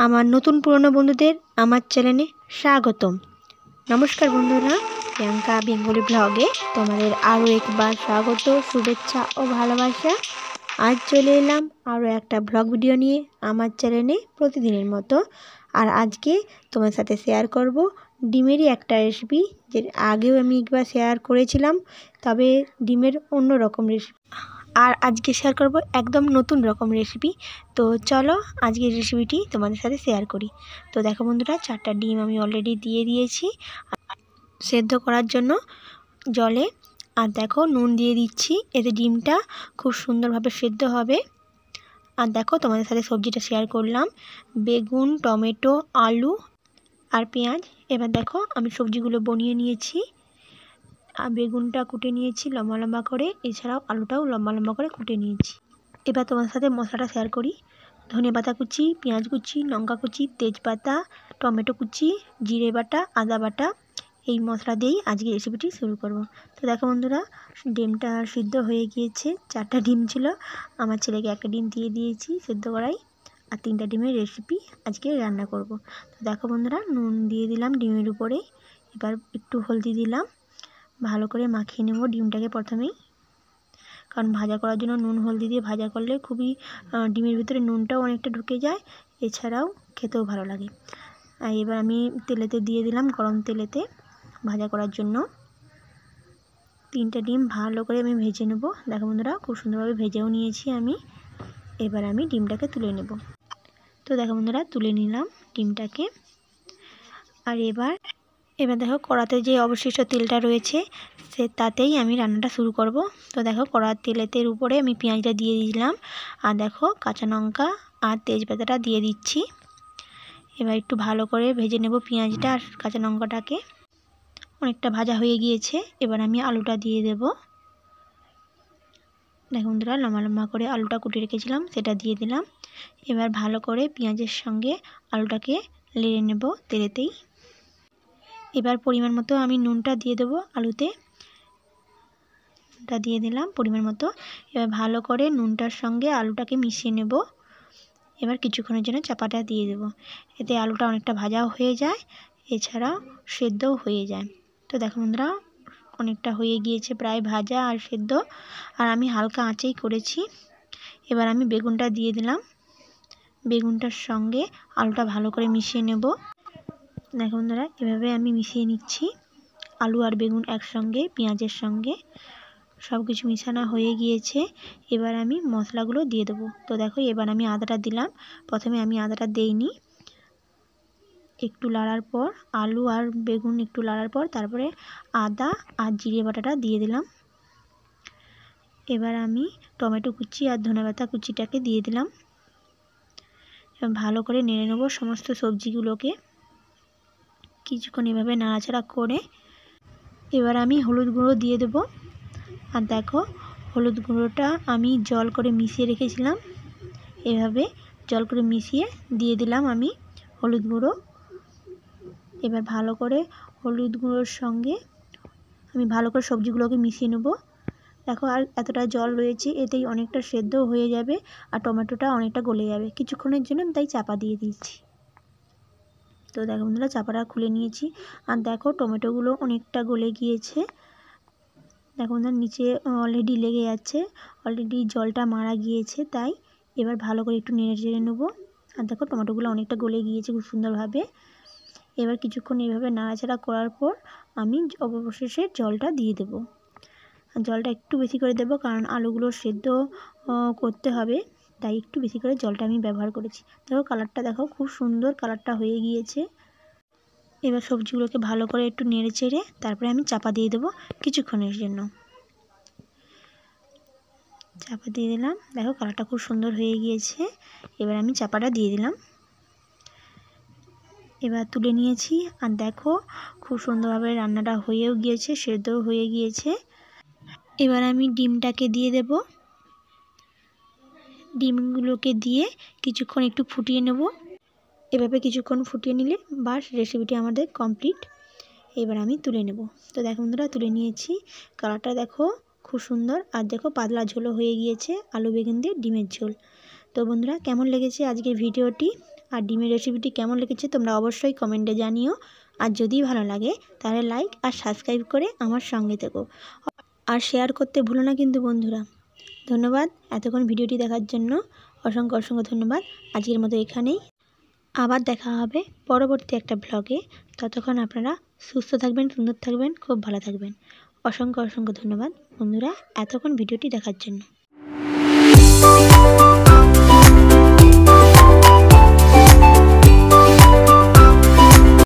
আমার নতুন পুরনো বন্ধুদের আমার চ্যানেলে স্বাগতম। নমস্কার বন্ধুরা, প্রিয়াঙ্কা বেঙ্গলি ব্লগে তোমাদের আরও একবার স্বাগত, শুভেচ্ছা ও ভালোবাসা। আজ চলে এলাম আরও একটা ব্লগ ভিডিও নিয়ে আমার চ্যানেলে প্রতিদিনের মতো। আর আজকে তোমার সাথে শেয়ার করব ডিমেরই একটা রেসিপি, যে আগেও আমি একবার শেয়ার করেছিলাম, তবে ডিমের অন্য রকম রেসিপি। আর আজকে শেয়ার করব একদম নতুন রকম রেসিপি। তো চলো আজকের রেসিপিটি তোমাদের সাথে শেয়ার করি। তো দেখো বন্ধুরা, 4টা ডিম আমি অলরেডি দিয়ে দিয়েছি সেদ্ধ করার জন্য জলে। আর দেখো নুন দিয়ে দিচ্ছি, এতে ডিমটা খুব সুন্দরভাবে সেদ্ধ হবে। আর দেখো তোমাদের সাথে সবজিটা শেয়ার করলাম, বেগুন, টমেটো, আলু আর পেঁয়াজ। এবার দেখো আমি সবজিগুলো বনিয়ে নিয়েছি। আর বেগুনটা কুটে নিয়েছি লম্বা লম্বা করে, এছাড়াও আলুটাও লম্বা লম্বা করে কুটে নিয়েছি। এবার তোমার সাথে মশলাটা শেয়ার করি। ধনে পাতা কুচি, পেঁয়াজ কুচি, লঙ্কা কুচি, তেজপাতা, টমেটো কুচি, জিরে বাটা, আদা বাটা, এই মশলা দিয়েই আজকে রেসিপিটি শুরু করব। তো দেখো বন্ধুরা, ডিমটা সিদ্ধ হয়ে গিয়েছে। 4টা ডিম ছিল, আমার ছেলেকে একটা ডিম দিয়ে দিয়েছি সেদ্ধ করাই। আর 3টা ডিমের রেসিপি আজকে রান্না করব। তো দেখো বন্ধুরা, নুন দিয়ে দিলাম ডিমের উপরে। এবার একটু হলদি দিলাম, ভালো করে মাখিয়ে নেব ডিমটাকে প্রথমেই, কারণ ভাজা করার জন্য নুন হলদি দিয়ে ভাজা করলে খুবই ডিমের ভিতরে নুনটাও অনেকটা ঢুকে যায়, এছাড়াও খেতেও ভালো লাগে। আর এবার আমি তেলেতে দিয়ে দিলাম, গরম তেলেতে ভাজা করার জন্য 3টা ডিম ভালো করে আমি ভেজে নেব। দেখো বন্ধুরা, খুব সুন্দরভাবে ভেজেও নিয়েছি আমি। এবার আমি ডিমটাকে তুলে নেব। তো দেখো বন্ধুরা, তুলে নিলাম ডিমটাকে। আর এবার দেখো কড়াতে যে অবশিষ্ট তেলটা রয়েছে তাতেই আমি রান্নাটা শুরু করব। তো দেখো কড়ার তেলের উপরে আমি পেঁয়াজটা দিয়ে দিলাম, আর দেখো কাঁচা লঙ্কা আর তেজপাতাটা দিয়ে দিচ্ছি। এবার একটু ভালো করে ভেজে নেব পেঁয়াজটা আর কাঁচা লঙ্কাটাকে। অনেকটা ভাজা হয়ে গিয়েছে, এবার আমি আলুটা দিয়ে দেব। দেখো বন্ধুরা, লম্বা লম্বা করে আলুটা কুটে রেখেছিলাম সেটা দিয়ে দিলাম। এবার ভালো করে পেঁয়াজের সঙ্গে আলুটাকে নেড়ে নেব তেলেতেই। এবার পরিমাণ মতো আমি নুনটা দিয়ে দেবো আলুতে, নুনটা দিয়ে দিলাম পরিমাণ মতো। এবার ভালো করে নুনটার সঙ্গে আলুটাকে মিশিয়ে নেব। এবার কিছুক্ষণের জন্য চাপাটা দিয়ে দেব, এতে আলুটা অনেকটা ভাজাও হয়ে যায়, এছাড়া সেদ্ধও হয়ে যায়। তো দেখো বন্ধুরা, অনেকটা হয়ে গিয়েছে প্রায় ভাজা আর সেদ্ধ, আর আমি হালকা আঁচেই করেছি। এবার আমি বেগুনটা দিয়ে দিলাম, বেগুনটার সঙ্গে আলুটা ভালো করে মিশিয়ে নেব। দেখো বন্ধুরা, এভাবে আমি মিশিয়ে নিচ্ছি আলু আর বেগুন একসঙ্গে পেঁয়াজের সঙ্গে। সব কিছু মিশানো হয়ে গিয়েছে, এবার আমি মশলাগুলো দিয়ে দেবো। তো দেখো এবার আমি আদাটা দিলাম, প্রথমে আমি আদাটা দেইনি, একটু লাড়ার পর আলু আর বেগুন একটু লাড়ার পর তারপরে আদা আর জিরে বাটাটা দিয়ে দিলাম। এবার আমি টমেটো কুচি আর ধনেপাতা কুচিটাকে দিয়ে দিলাম। এবার ভালো করে নেড়ে নেব সমস্ত সবজিগুলোকে, কিছুক্ষণ এভাবে নাড়াচাড়া করে। এবার আমি হলুদ গুঁড়ো দিয়ে দেব। আর দেখো হলুদ গুঁড়োটা আমি জল করে মিশিয়ে রেখেছিলাম, এভাবে জল করে মিশিয়ে দিয়ে দিলাম আমি হলুদ গুঁড়ো। এবার ভালো করে হলুদ গুঁড়োর সঙ্গে আমি ভালো করে সবজিগুলোকে মিশিয়ে নেব। দেখো আর এতটা জল রয়েছে, এতেই অনেকটা সেদ্ধ হয়ে যাবে আর টমেটোটা অনেকটা গলে যাবে। কিছুক্ষণের জন্য আমি তাই চাপা দিয়ে দিচ্ছি। তো দেখো বন্ধুরা, চাপাটা খুলে নিয়েছি, আর দেখো টমেটোগুলো অনেকটা গলে গিয়েছে। দেখো বন্ধুরা, নিচে অলরেডি লেগে যাচ্ছে, অলরেডি জলটা মারা গিয়েছে, তাই এবার ভালো করে একটু নেড়ে চেড়ে নেবো। আর দেখো টমেটোগুলো অনেকটা গলে গিয়েছে খুব সুন্দরভাবে। এবার কিছুক্ষণ এইভাবে নাড়াচাড়া করার পর আমি অবশেষে জলটা দিয়ে দেব। আর জলটা একটু বেশি করে দেব, কারণ আলুগুলো সেদ্ধ করতে হবে, তাই একটু বেশি করে জলটা আমি ব্যবহার করেছি। দেখো কালারটা দেখো খুব সুন্দর কালারটা হয়ে গিয়েছে। এবার সবজিগুলোকে ভালো করে একটু নেড়ে চেড়ে তারপরে আমি চাপা দিয়ে দেবো কিছুক্ষণের জন্য। চাপা দিয়ে দিলাম, দেখো কালারটা খুব সুন্দর হয়ে গিয়েছে। এবার আমি চাপাটা দিয়ে দিলাম, এবার তুলে নিয়েছি। আর দেখো খুব সুন্দরভাবে রান্নাটা হয়েও গিয়েছে, সেদ্ধও হয়ে গিয়েছে। এবার আমি ডিমটাকে দিয়ে দেব, ডিমগুলোকে দিয়ে কিছুক্ষণ একটু ফুটিয়ে নেব। এভাবে কিছুক্ষণ ফুটিয়ে নিলে বাস রেসিপিটি আমাদের কমপ্লিট। এবার আমি তুলে নেব। তো দেখো বন্ধুরা, তুলে নিয়েছি, কালারটা দেখো খুব সুন্দর, আর দেখো পাতলা ঝোলও হয়ে গিয়েছে আলু বেগুন দিয়ে ডিমের ঝোল। তো বন্ধুরা, কেমন লেগেছে আজকের ভিডিওটি আর ডিমের রেসিপিটি কেমন লেগেছে তোমরা অবশ্যই কমেন্টে জানিও। আর যদি ভালো লাগে তাহলে লাইক আর সাবস্ক্রাইব করে আমার সঙ্গে থেকো, আর শেয়ার করতে ভুলো না কিন্তু বন্ধুরা। ধন্যবাদ এতক্ষণ ভিডিওটি দেখার জন্য, অসংখ্য অসংখ্য ধন্যবাদ। আজকের মতো এখানেই, আবার দেখা হবে পরবর্তী একটা ব্লগে। ততক্ষণ আপনারা সুস্থ থাকবেন, সুন্দর থাকবেন, খুব ভালো থাকবেন। অসংখ্য অসংখ্য ধন্যবাদ বন্ধুরা এতক্ষণ ভিডিওটি দেখার জন্য।